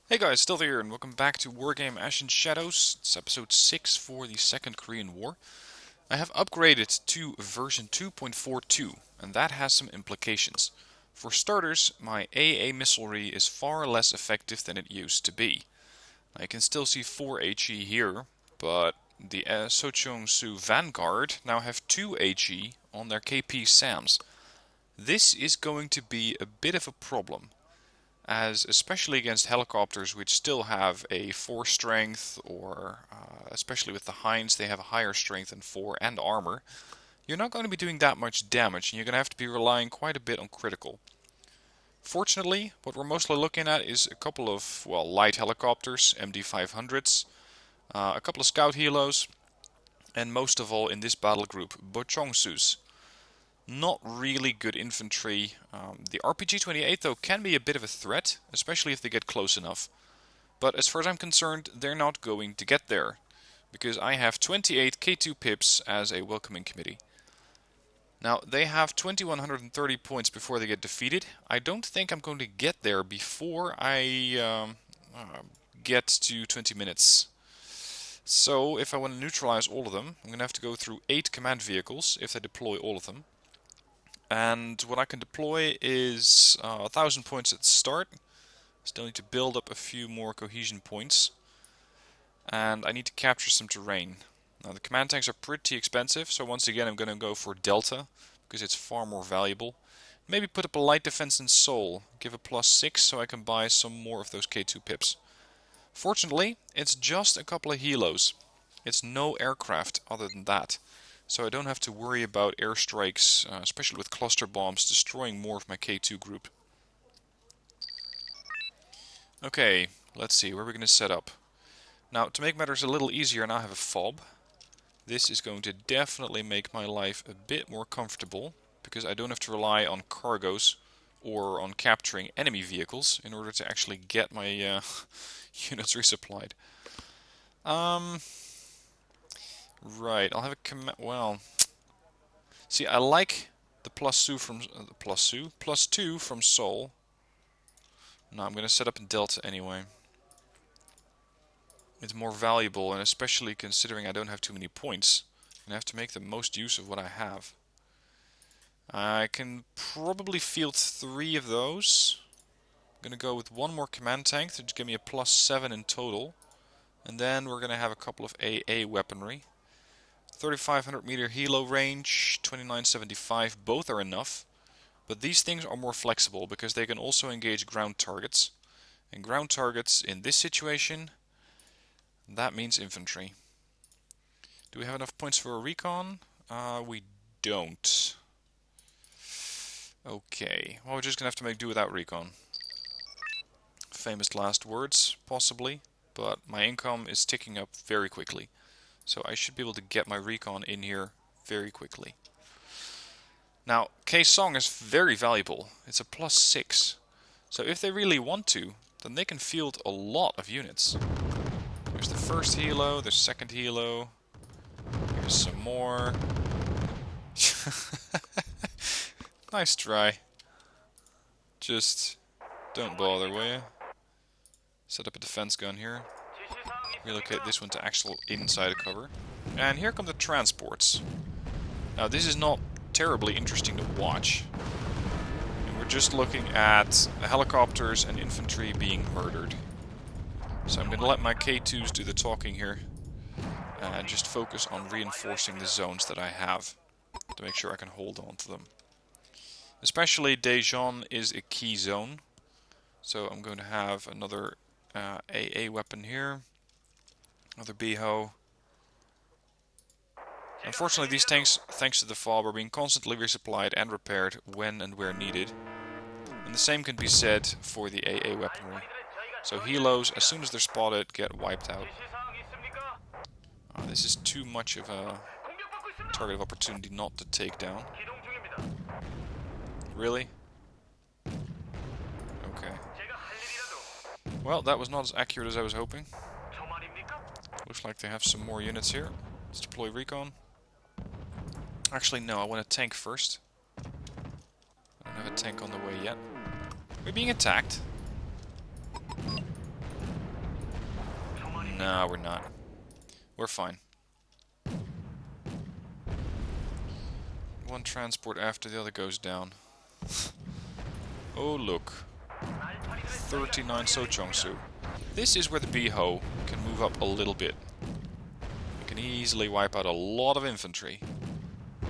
Hey guys, still here, and welcome back to Wargame Ashen Shadows. It's episode 6 for the Second Korean War. I have upgraded to version 2.42, and that has some implications. For starters, my AA missilery is far less effective than it used to be. I can still see 4 HE here, but the Socheong-su Vanguard now have 2 HE on their KP SAMs. This is going to be a bit of a problem, as especially against helicopters which still have a 4 strength, or especially with the Hinds, they have a higher strength than 4 and armor. You're not going to be doing that much damage, and you're going to have to be relying quite a bit on critical. Fortunately, what we're mostly looking at is a couple of, well, light helicopters, MD-500s, a couple of scout helos, and most of all in this battle group, Bochongsus. Not really good infantry. The RPG-28 though can be a bit of a threat, especially if they get close enough. But as far as I'm concerned, they're not going to get there, because I have 28 K2 pips as a welcoming committee. Now, they have 2130 points before they get defeated. I don't think I'm going to get there before I get to 20 minutes. So, if I want to neutralize all of them, I'm going to have to go through 8 command vehicles if they deploy all of them. And what I can deploy is 1000 points at the start. Still need to build up a few more cohesion points. And I need to capture some terrain. Now the command tanks are pretty expensive, so once again I'm going to go for Delta, because it's far more valuable. Maybe put up a light defense in Seoul, give a +6 so I can buy some more of those K2 pips. Fortunately, it's just a couple of helos. It's no aircraft other than that. So I don't have to worry about airstrikes, especially with cluster bombs, destroying more of my K2 group. Okay, let's see, where are we going to set up? Now, to make matters a little easier, I now have a FOB. This is going to definitely make my life a bit more comfortable, because I don't have to rely on cargoes or on capturing enemy vehicles in order to actually get my units resupplied. Right, I'll have a well, see, I like the +2 from +2 from Seoul. No, I'm going to set up in Delta anyway. It's more valuable, and especially considering I don't have too many points, I'm going to have to make the most use of what I have. I can probably field 3 of those. I'm going to go with one more command tank to give me a +7 in total. And then we're going to have a couple of AA weaponry. 3500 meter helo range, 2975, both are enough. But these things are more flexible because they can also engage ground targets. And ground targets in this situation, that means infantry. Do we have enough points for a recon? We don't. Okay, well, we're just gonna have to make do without recon. Famous last words, possibly, but my income is ticking up very quickly. So I should be able to get my recon in here very quickly. Now, K-Song is very valuable. It's a +6. So if they really want to, then they can field a lot of units. There's the first helo, there's second helo. Here's some more. Nice try. Just don't bother, will you? Set up a defense gun here. Relocate this one to actual inside cover. And here come the transports. Now this is not terribly interesting to watch. And we're just looking at helicopters and infantry being murdered. So I'm going to let my K2s do the talking here. And just focus on reinforcing the zones that I have, to make sure I can hold on to them. Especially Daejeon is a key zone. So I'm going to have another AA weapon here. Another Biho. Unfortunately, these tanks, thanks to the FOB, are being constantly resupplied and repaired when and where needed. And the same can be said for the AA weaponry. So helos, as soon as they're spotted, get wiped out. This is too much of a target of opportunity not to take down. Really? Okay. Well, that was not as accurate as I was hoping. Looks like they have some more units here. Let's deploy recon. Actually, no, I want a tank first. I don't have a tank on the way yet. We're being attacked. No, we're not. We're fine. One transport after the other goes down. Oh, look. 39 Sochongsu. This is where the Biho can move up a little bit. It can easily wipe out a lot of infantry.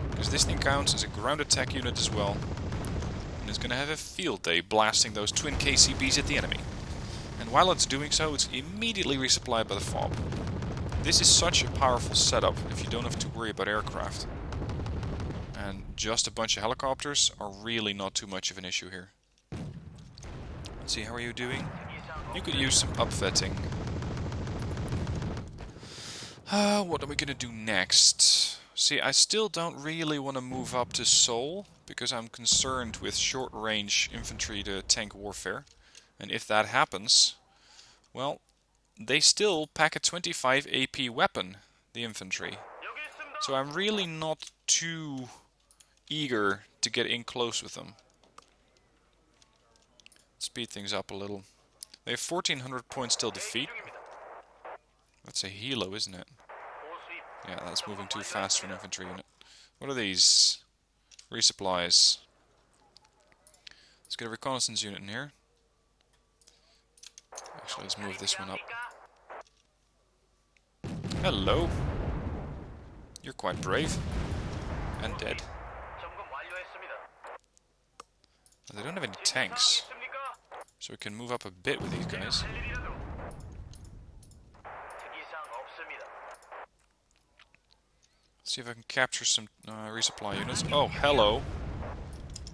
Because this thing counts as a ground attack unit as well. And it's going to have a field day blasting those twin KCBs at the enemy. And while it's doing so, it's immediately resupplied by the FOB. This is such a powerful setup if you don't have to worry about aircraft. And just a bunch of helicopters are really not too much of an issue here. Let's see, how are you doing? You could use some upvetting. What are we gonna do next? See, I still don't really want to move up to Seoul, because I'm concerned with short-range infantry to tank warfare. And if that happens, well, they still pack a 25 AP weapon, the infantry. So I'm really not too eager to get in close with them. Speed things up a little. They have 1400 points till defeat. That's a helo, isn't it? Yeah, that's moving too fast for an infantry unit. What are these? Resupplies. Let's get a reconnaissance unit in here. Actually, let's move this one up. Hello. You're quite brave. And dead. They don't have any tanks, so we can move up a bit with these guys. See if I can capture some resupply units. Oh, hello.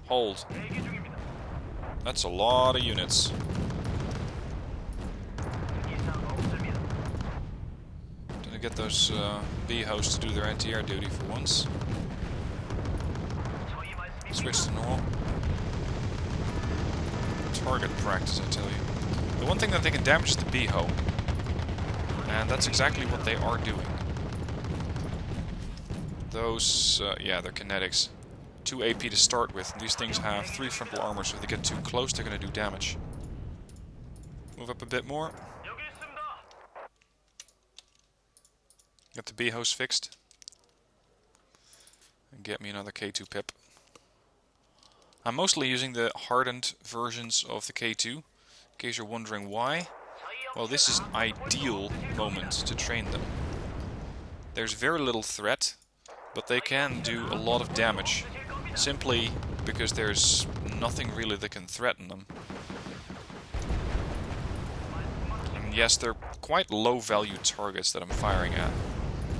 Hold. That's a lot of units. Gonna get those B-hosts to do their anti-air duty for once. Switch to normal. Target practice, I tell you. The one thing that they can damage is the B-ho. And that's exactly what they are doing. Those, yeah, they're kinetics. 2 AP to start with. These things have 3 frontal armor, so if they get too close, they're going to do damage. Move up a bit more. Get the B-host fixed. And get me another K2 pip. I'm mostly using the hardened versions of the K2, in case you're wondering why. Well, this is an ideal moment to train them. There's very little threat, but they can do a lot of damage, simply because there's nothing really that can threaten them. And yes, they're quite low value targets that I'm firing at,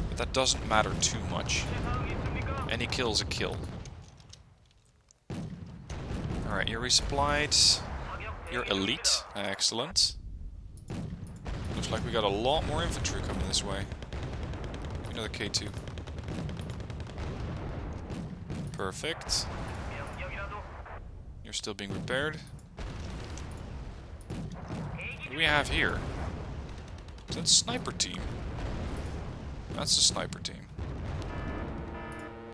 but that doesn't matter too much. Any kill's a kill. Alright, you're resupplied. You're elite. Excellent. Looks like we got a lot more infantry coming this way. Another K2. Perfect. You're still being repaired. What do we have here? Is that a sniper team? That's a sniper team.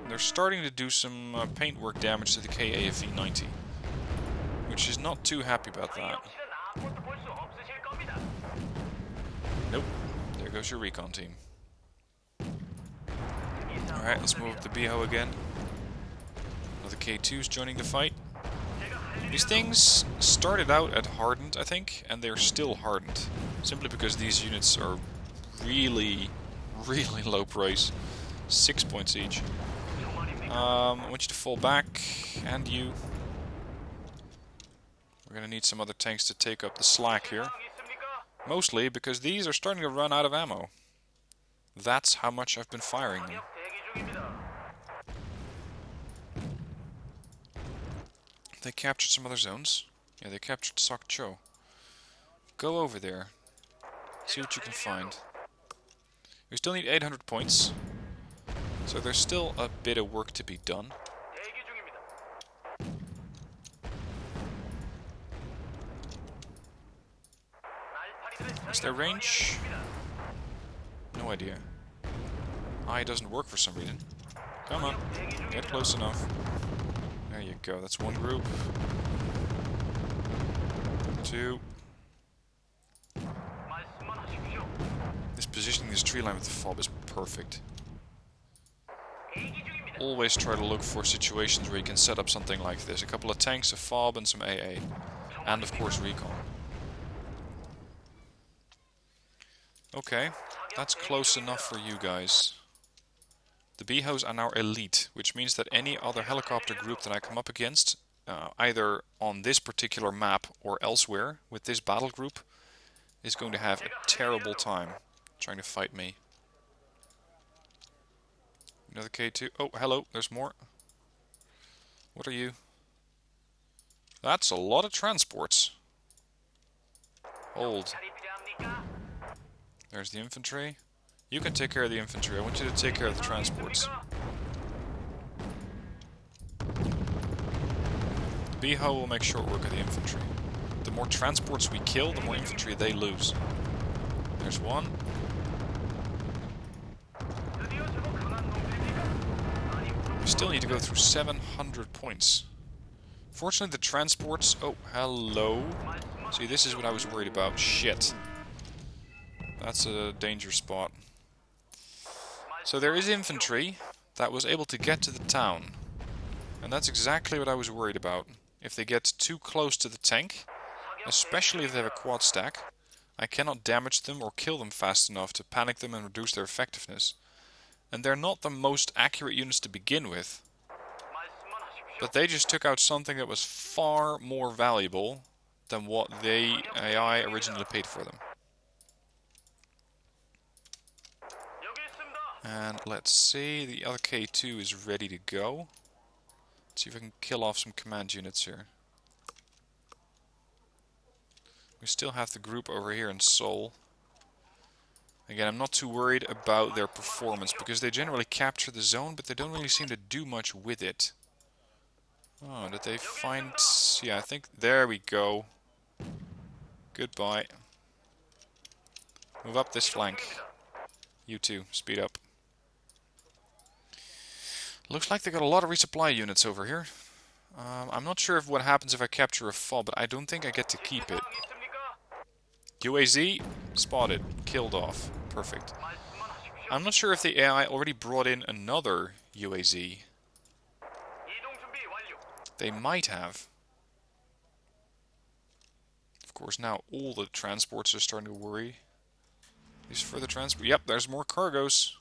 They're starting to do some paintwork damage to the KAFE-90. Which is not too happy about that. Nope. There goes your recon team. Alright, let's move up the B-ho again. Another K2's joining the fight. These things started out at hardened, I think, and they're still hardened. Simply because these units are really, really low price. 6 points each. I want you to fall back, and you. We're gonna need some other tanks to take up the slack here. Mostly because these are starting to run out of ammo. That's how much I've been firing them. They captured some other zones. Yeah, they captured Sokcho. Go over there. See what you can find. We still need 800 points. So there's still a bit of work to be done. Is there range? No idea. I doesn't work for some reason. Come on, get close enough. There you go, that's one group. 2. positioning this tree line with the fob is perfect. Always try to look for situations where you can set up something like this. A couple of tanks, a fob and some AA. And of course recon. Okay, that's close enough for you guys. The B-hoes are now elite, which means that any other helicopter group that I come up against, either on this particular map or elsewhere with this battle group, is going to have a terrible time trying to fight me. Another K2. Oh, hello, there's more. What are you? That's a lot of transports. Hold. There's the infantry. You can take care of the infantry. I want you to take care of the transports. The B-ho will make short work of the infantry. The more transports we kill, the more infantry they lose. There's one. We still need to go through 700 points. Fortunately, the transports... Oh, hello. See, this is what I was worried about. Shit. That's a danger spot. So there is infantry that was able to get to the town. And that's exactly what I was worried about. If they get too close to the tank, especially if they have a quad stack, I cannot damage them or kill them fast enough to panic them and reduce their effectiveness. And they're not the most accurate units to begin with. But they just took out something that was far more valuable than what the AI originally paid for them. And let's see, the other K2 is ready to go. Let's see if I can kill off some command units here. We still have the group over here in Seoul. Again, I'm not too worried about their performance, because they generally capture the zone, but they don't really seem to do much with it. Oh, did they find... Yeah, I think... There we go. Goodbye. Move up this flank. You two, speed up. Looks like they got a lot of resupply units over here. I'm not sure what happens if I capture a fob, but I don't think I get to keep it. UAZ, spotted, killed off. Perfect. I'm not sure if the AI already brought in another UAZ. They might have. Of course, now all the transports are starting to worry. These further transport. Yep, there's more cargoes.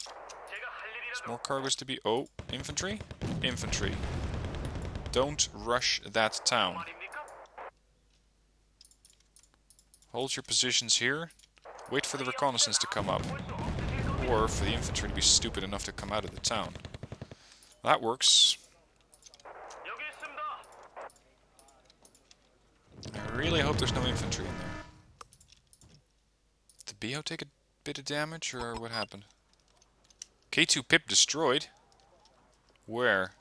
There's more cargoes to be... Oh, infantry? Infantry. Don't rush that town. Hold your positions here. Wait for the reconnaissance to come up. Or for the infantry to be stupid enough to come out of the town. That works. I really hope there's no infantry in there. Did the BO take a bit of damage, or what happened? K2 Pip destroyed? Where?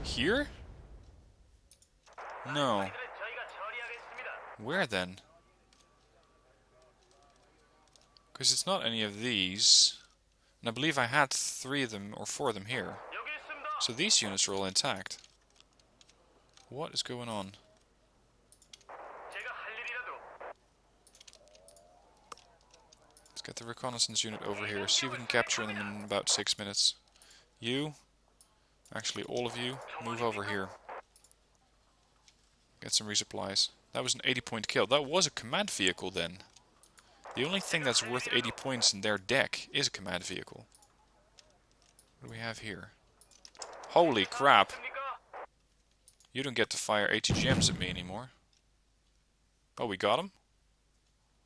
Here? No. Where then? Because it's not any of these. And I believe I had 3 of them, or 4 of them here. So these units are all intact. What is going on? Let's get the reconnaissance unit over here. See if we can capture them in about 6 minutes. You, actually all of you, move over here. Get some resupplies. That was an 80-point kill. That was a command vehicle then. The only thing that's worth 80 points in their deck is a command vehicle. What do we have here? Holy crap! You don't get to fire ATGMs at me anymore. Oh, we got him?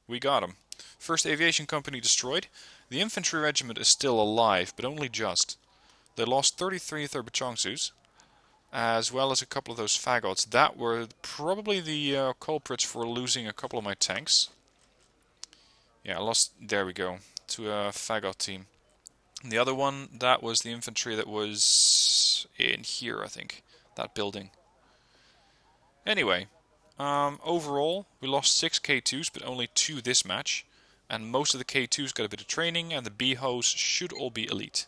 We got him. First Aviation Company destroyed. The infantry regiment is still alive, but only just. They lost 33 Thurbachangsus, as well as a couple of those fagots. That were probably the culprits for losing a couple of my tanks. Yeah, I lost... There we go. To a fagot team. And the other one, that was the infantry that was in here, I think. That building. Anyway, overall, we lost 6 K2s, but only 2 this match. And most of the K2s got a bit of training, and the B-hoes should all be elite.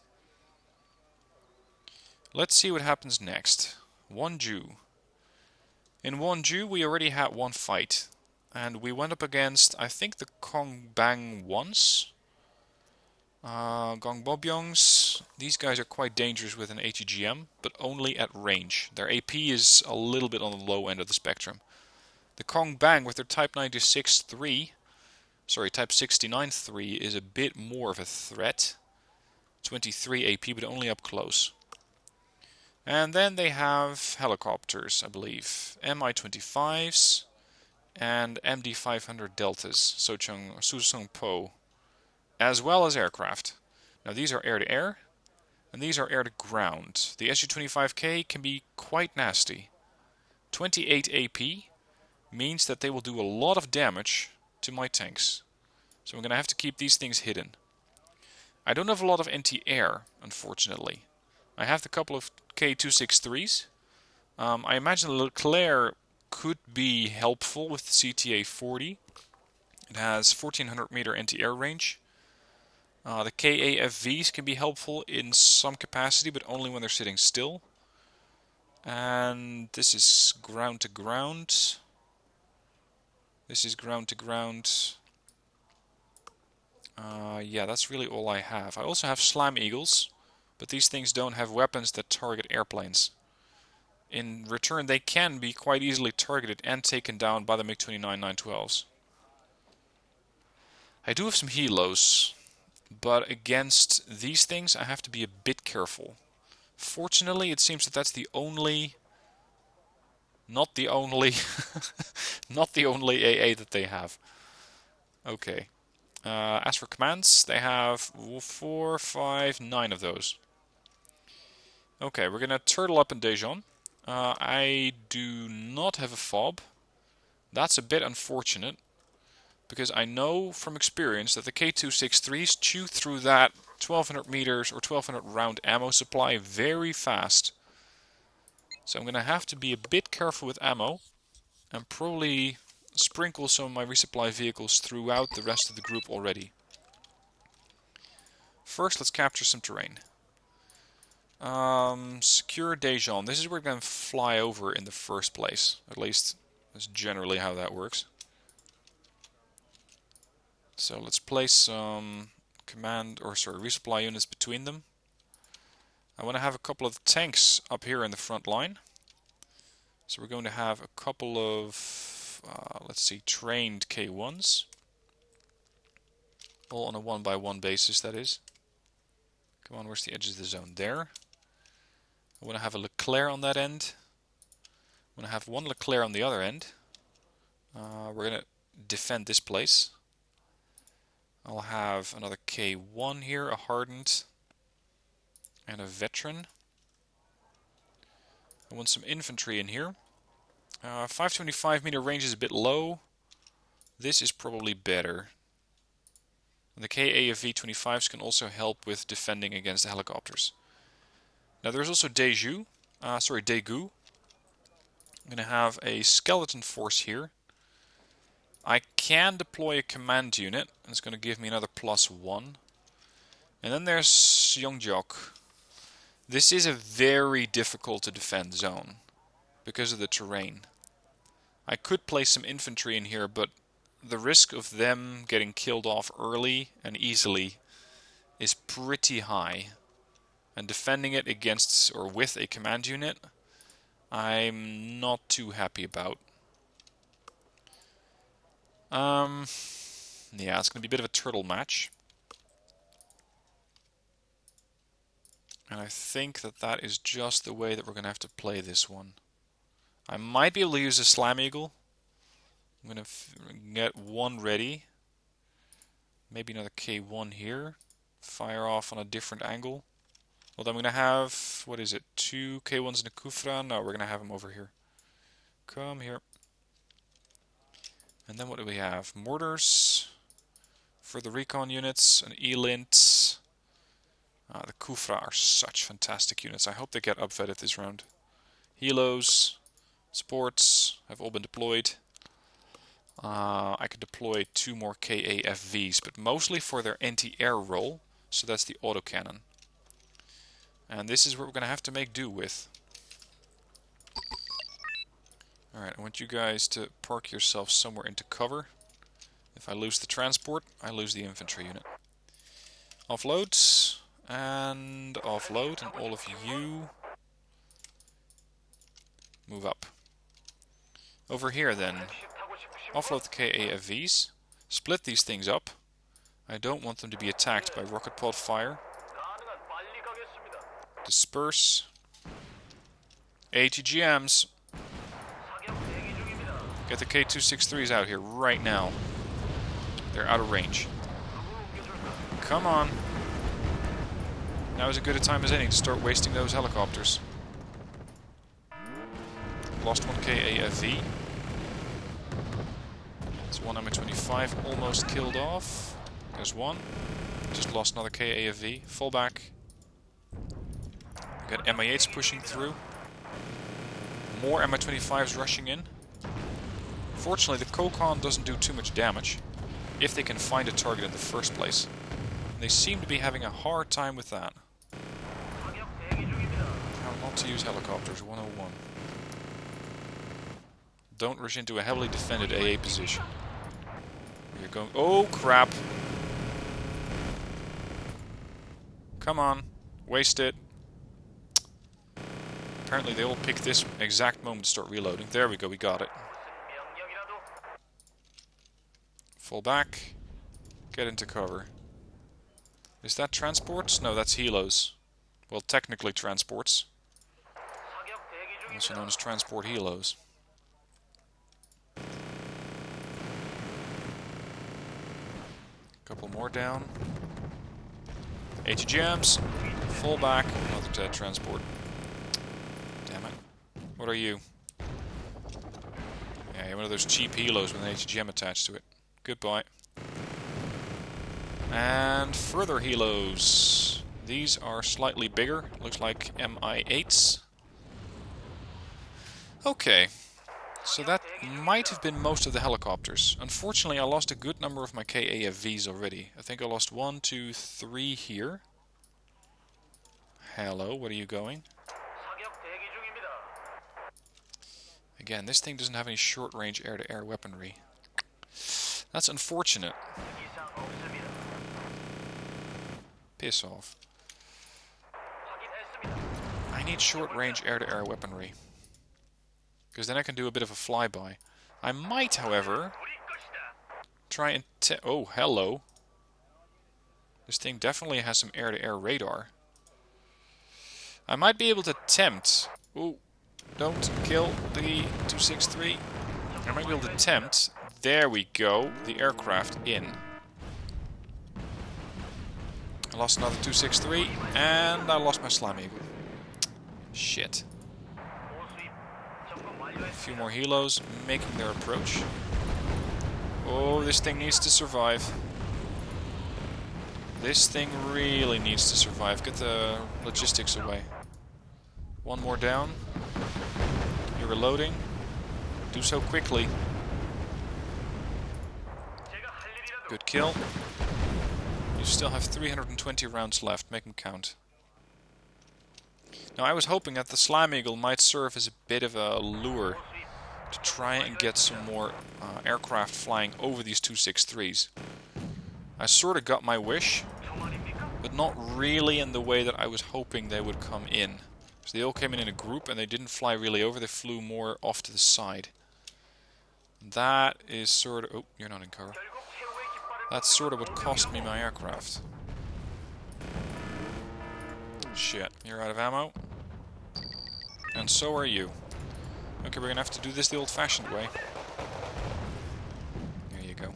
Let's see what happens next. Wonju. In Wonju, we already had one fight. And we went up against, I think, the Kong Bang once. Gong Bobyongs. These guys are quite dangerous with an ATGM, but only at range. Their AP is a little bit on the low end of the spectrum. The Kong Bang with their Type 96-3, sorry, Type 69-3 is a bit more of a threat. 23 AP, but only up close. And then they have helicopters, I believe. Mi-25s and MD-500 Deltas, Susung Po, as well as aircraft. Now these are air-to-air, and these are air-to-ground. The Su-25K can be quite nasty. 28 AP means that they will do a lot of damage to my tanks. So I'm going to have to keep these things hidden. I don't have a lot of anti-air, unfortunately. I have the couple of K263s. I imagine Leclerc could be helpful with the CTA-40. It has 1400 meter anti-air range. The KAFVs can be helpful in some capacity, but only when they're sitting still. And this is ground to ground. This is ground to ground. Yeah, that's really all I have. I also have Slam Eagles, but these things don't have weapons that target airplanes. In return, they can be quite easily targeted and taken down by the MiG-29 912s. I do have some helos, but against these things I have to be a bit careful. Fortunately, it seems that that's the only... not the only... not the only AA that they have. Okay. As for commands, they have 4, 5, 9 of those. Okay, we're gonna turtle up in Daejeon. I do not have a fob. That's a bit unfortunate, because I know from experience that the K263s chew through that 1200 meters or 1200 round ammo supply very fast. So I'm gonna have to be a bit careful with ammo and probably sprinkle some of my resupply vehicles throughout the rest of the group already. First, let's capture some terrain. Secure Daejeon. This is where we're going to fly over in the first place. At least, that's generally how that works. So let's place some resupply units between them. I want to have a couple of tanks up here in the front line. So we're going to have a couple of, let's see, trained K1s. All on a 1-by-1 basis, that is. Come on, where's the edge of the zone? There. I want to have a Leclerc on that end. I want to have one Leclerc on the other end. We're going to defend this place. I'll have another K1 here, a hardened, and a veteran. I want some infantry in here. 525 meter range is a bit low. This is probably better. And the KAFV-25s can also help with defending against the helicopters. Now there's also Daegu. I'm going to have a skeleton force here. I can deploy a command unit. It's going to give me another +1. And then there's Yeongjok. This is a very difficult to defend zone because of the terrain. I could place some infantry in here, but the risk of them getting killed off early and easily is pretty high. And defending it against or with a command unit, I'm not too happy about. Yeah, it's going to be a bit of a turtle match. And I think that that is just the way that we're going to have to play this one. I might be able to use a Slam Eagle. I'm going to get one ready. Maybe another K1 here. Fire off on a different angle. Well, then I'm going to have, what is it, 2 K1s in the Kufra? No, we're going to have them over here. Come here. And then what do we have? Mortars for the recon units, an E-Lint. The Kufra are such fantastic units. I hope they get upvetted this round. Helos, sports have all been deployed. I could deploy 2 more KAFVs, but mostly for their anti-air role. So that's the autocannon. And this is what we're going to have to make do with. Alright, I want you guys to park yourself somewhere into cover. If I lose the transport, I lose the infantry unit. Offload, and offload, and all of you move up. Over here then, offload the KAFVs, split these things up. I don't want them to be attacked by rocket pod fire. Disperse. ATGMs. Get the K263s out here right now. They're out of range. Come on. Now is as good a time as any to start wasting those helicopters. Lost one KAFV. It's one Mi-25 almost killed off. There's one. Just lost another KAFV. Fall back. Got Mi-8s pushing through. More Mi-25s rushing in. Fortunately, the Kokon doesn't do too much damage, if they can find a target in the first place. And they seem to be having a hard time with that. How not to use helicopters, 101. Don't rush into a heavily defended AA position. You're going... Oh, crap! Come on, waste it. Apparently they all picked this exact moment to start reloading. There we go, we got it. Fall back. Get into cover. Is that transports? No, that's helos. Well, technically transports. Also known as transport helos. Couple more down. ATGMs. Fall back. Another transport. Damn it. What are you? Yeah, you're one of those cheap helos with an ATGM attached to it. Goodbye. And further helos. These are slightly bigger. Looks like Mi-8s. Okay. So that might have been most of the helicopters. Unfortunately, I lost a good number of my KAFVs already. I think I lost 1, 2, 3 here. Hello, where are you going? Again, this thing doesn't have any short-range air-to-air weaponry. That's unfortunate. Piss off. I need short-range air-to-air weaponry. Because then I can do a bit of a flyby. I might, however, try and... Oh, hello. This thing definitely has some air-to-air radar. I might be able to tempt... Ooh, don't kill the 263. I might be able to tempt... There we go, the aircraft in. I lost another 263, and I lost my Slam Eagle. Shit. A few more helos making their approach. Oh, this thing needs to survive. This thing really needs to survive. Get the logistics away. One more down. You're reloading. Do so quickly. Good kill. You still have 320 rounds left. Make them count. Now, I was hoping that the Slam Eagle might serve as a bit of a lure to try and get some more aircraft flying over these 263s. I sort of got my wish, but not really in the way that I was hoping they would come in. So they all came in a group and they didn't fly really over, they flew more off to the side. That is sort of... Oh, you're not in cover. That's sort of what cost me my aircraft. Shit, you're out of ammo. And so are you. Okay, we're gonna have to do this the old-fashioned way. There you go.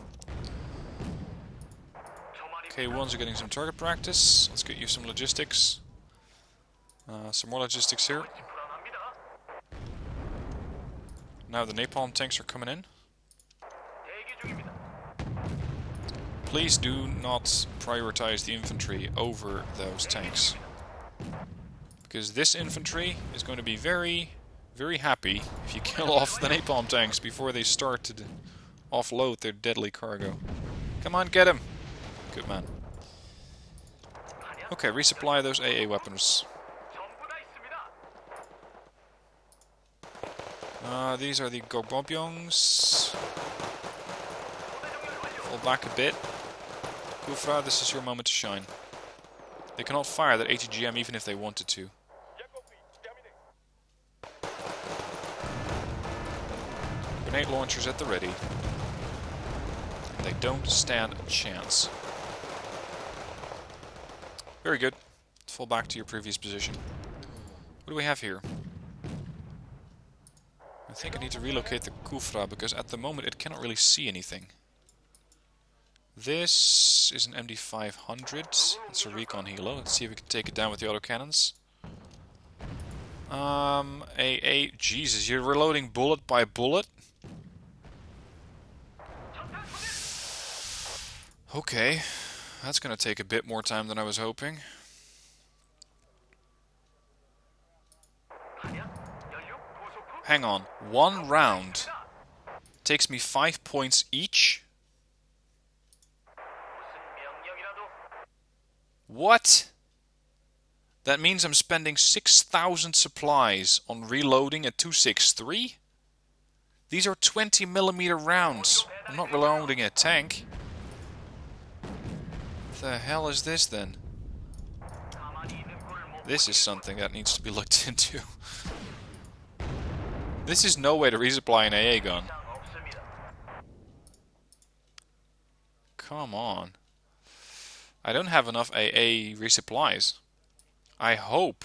K1s are getting some target practice. Let's get you some logistics. Some more logistics here. Now the napalm tanks are coming in. Please do not prioritize the infantry over those tanks. Because this infantry is going to be very, very happy if you kill off the napalm tanks before they start to offload their deadly cargo. Come on, get him! Good man. Okay, resupply those AA weapons. These are the Gorbobiongs. Fall back a bit. Kufra, this is your moment to shine. They cannot fire that ATGM even if they wanted to. Grenade launchers at the ready. And they don't stand a chance. Very good. Fall back to your previous position. What do we have here? I think I need to relocate the Kufra because at the moment it cannot really see anything. This is an MD500. It's a recon helo. Let's see if we can take it down with the autocannons. AA. Jesus, you're reloading bullet by bullet? Okay, that's gonna take a bit more time than I was hoping. Hang on, one round takes me 5 points each? What? That means I'm spending 6,000 supplies on reloading a 263? These are 20mm rounds. I'm not reloading a tank. What the hell is this then? This is something that needs to be looked into. This is no way to resupply an AA gun. Come on. I don't have enough AA resupplies. I hope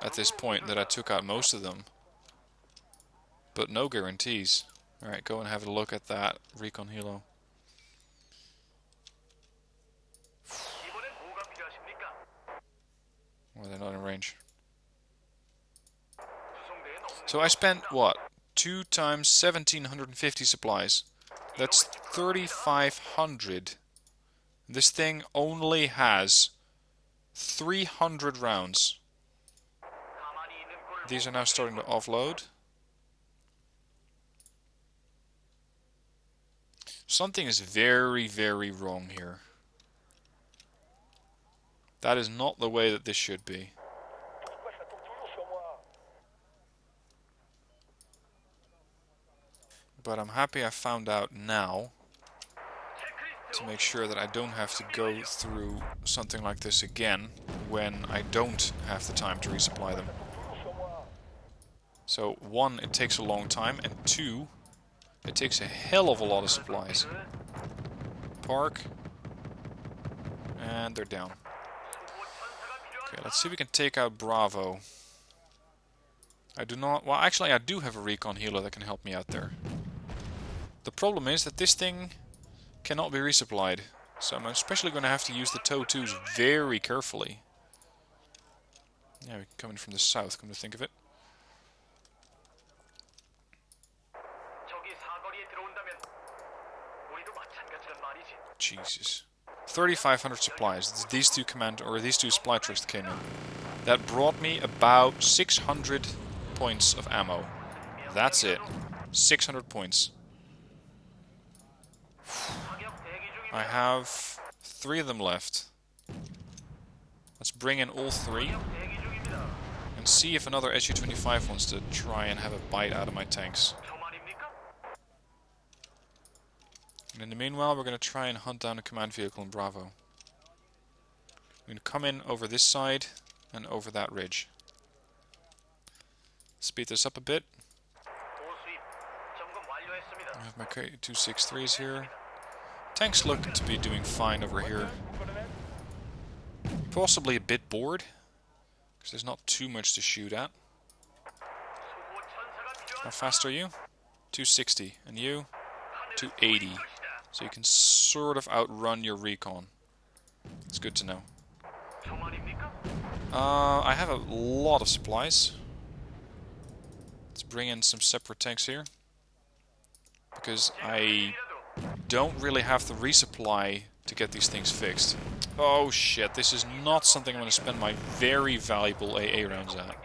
at this point that I took out most of them. But no guarantees. Alright, go and have a look at that recon helo. Well, they're not in range. So I spent, what? 2 times 1,750 supplies. That's 3,500. This thing only has 300 rounds. These are now starting to offload. Something is very, very wrong here. That is not the way that this should be. But I'm happy I found out now to make sure that I don't have to go through something like this again when I don't have the time to resupply them. So 1, it takes a long time, and 2, it takes a hell of a lot of supplies. Park. And they're down. Okay, let's see if we can take out Bravo. I do not... Well, actually I do have a recon healer that can help me out there. The problem is that this thing cannot be resupplied. So I'm especially going to have to use the TOW-2s very carefully. Yeah, we're coming from the south, come to think of it. Jesus. 3,500 supplies. These two supply trucks that came in. That brought me about 600 points of ammo. That's it. 600 points. I have 3 of them left. Let's bring in all 3 and see if another SU-25 wants to try and have a bite out of my tanks. And in the meanwhile, we're going to try and hunt down a command vehicle in Bravo. We're going to come in over this side and over that ridge. Speed this up a bit. I have my K263s here. Tanks look to be doing fine over here. Possibly a bit bored, because there's not too much to shoot at. How fast are you? 260. And you? 280. So you can sort of outrun your recon. It's good to know. I have a lot of supplies. Let's bring in some separate tanks here. Because I don't really have the resupply to get these things fixed. Oh shit, this is not something I'm going to spend my very valuable AA rounds at.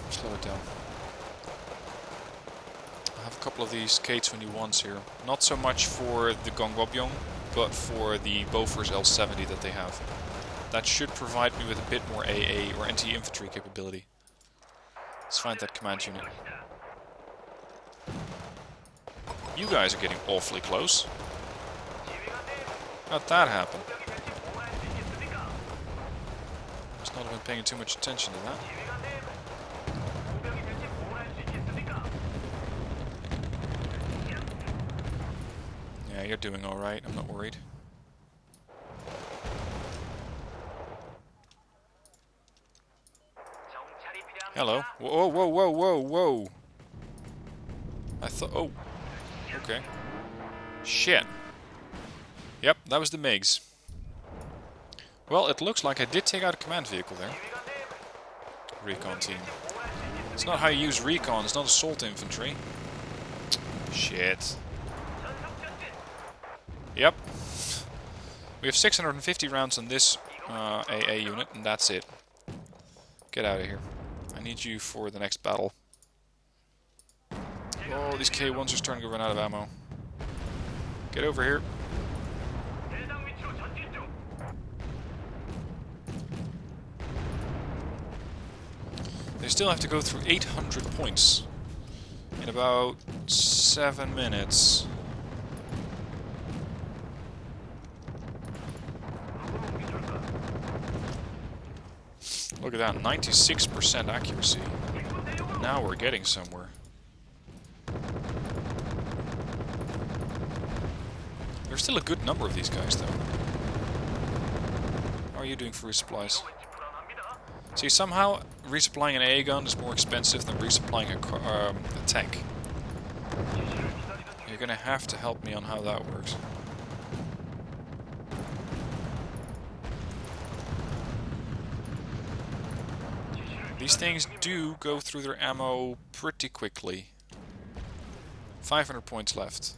Slow it down. I have a couple of these K21s here. Not so much for the Gongobyong, but for the Bofors L70 that they have. That should provide me with a bit more AA or anti-infantry capability. Let's find that command unit. You guys are getting awfully close. How'd that happen? Must not have been paying too much attention to that. Yeah, you're doing alright, I'm not worried. Hello. Whoa, whoa, whoa, whoa, whoa. I thought... Oh. Okay. Shit. Yep, that was the MiGs. Well, it looks like I did take out a command vehicle there. Recon team. It's not how you use recon, it's not assault infantry. Shit. Yep. We have 650 rounds on this AA unit, and that's it. Get out of here. I need you for the next battle. Oh, these K1s are starting to run out of ammo. Get over here. They still have to go through 800 points in about 7 minutes. Look at that, 96% accuracy. Now we're getting somewhere. There's still a good number of these guys, though. How are you doing for resupplies? See, somehow resupplying an AA gun is more expensive than resupplying a tank. You're gonna have to help me on how that works. These things do go through their ammo pretty quickly. 500 points left.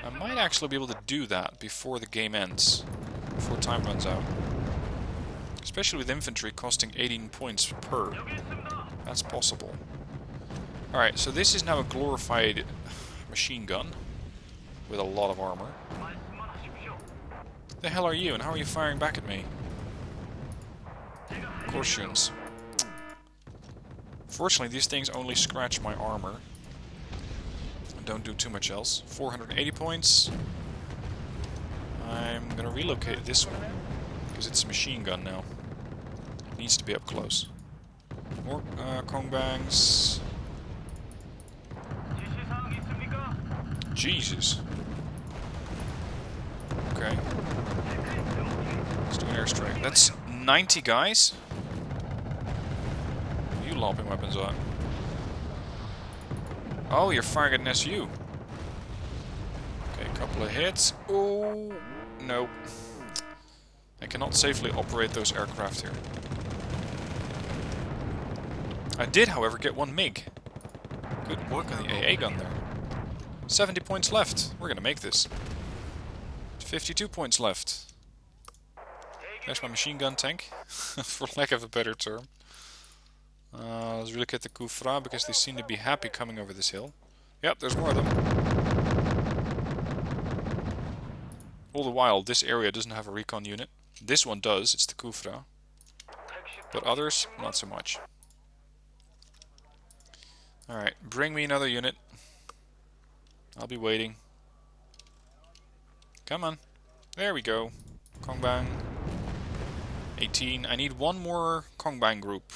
I might actually be able to do that before the game ends, before time runs out. Especially with infantry costing 18 points per. That's possible. Alright, so this is now a glorified machine gun with a lot of armor. The hell are you, and how are you firing back at me? Cautions. Fortunately, these things only scratch my armor. And don't do too much else. 480 points. I'm gonna relocate this one, because it's a machine gun now. It needs to be up close. More Kongbangs. Jesus. Okay. Let's do an airstrike. That's 90 guys? What are you lopping weapons on? Oh, you're firing at an SU. Okay, a couple of hits. Oh, no. I cannot safely operate those aircraft here. I did, however, get one MiG. Good work on the AA gun there. 70 points left. We're gonna make this. 52 points left. There's my machine gun tank, for lack of a better term. Let's look at the Kufra, because they seem to be happy coming over this hill. Yep, there's more of them. All the while, this area doesn't have a recon unit. This one does, it's the Kufra. But others, not so much. Alright, bring me another unit. I'll be waiting. Come on. There we go. Kongbang. 18. I need one more Kongbang group.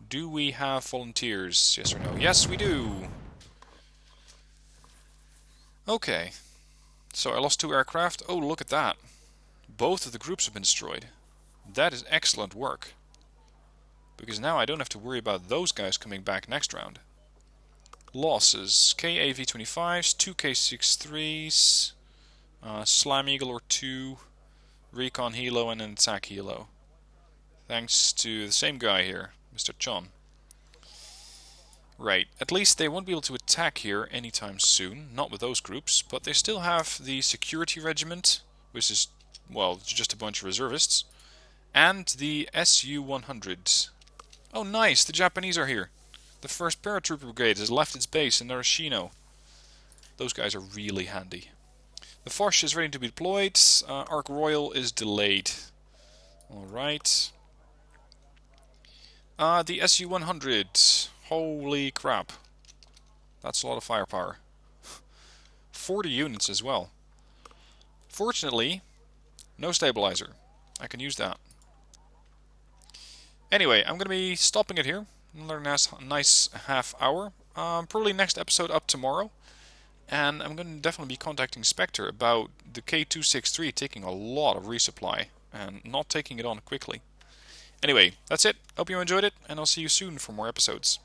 Do we have volunteers? Yes or no? Yes, we do! Okay. So I lost 2 aircraft. Oh, look at that. Both of the groups have been destroyed. That is excellent work. Because now I don't have to worry about those guys coming back next round. Losses. KAV-25s, 2 K-63s, Slam Eagle or 2, Recon Helo and an Attack Helo. Thanks to the same guy here, Mr. Chon. Right, at least they won't be able to attack here anytime soon, not with those groups, but they still have the Security Regiment, which is, well, just a bunch of reservists, and the SU-100s. Oh nice, the Japanese are here. The 1st Paratrooper Brigade has left its base in Narashino. Those guys are really handy. The Foch is ready to be deployed. Ark Royal is delayed. Alright. The SU-100. Holy crap. That's a lot of firepower. 40 units as well. Fortunately, no stabilizer. I can use that. Anyway, I'm going to be stopping it here. Another nice half hour. Probably next episode up tomorrow. And I'm going to definitely be contacting Spectre about the K263 taking a lot of resupply and not taking it on quickly. Anyway, that's it. Hope you enjoyed it, and I'll see you soon for more episodes.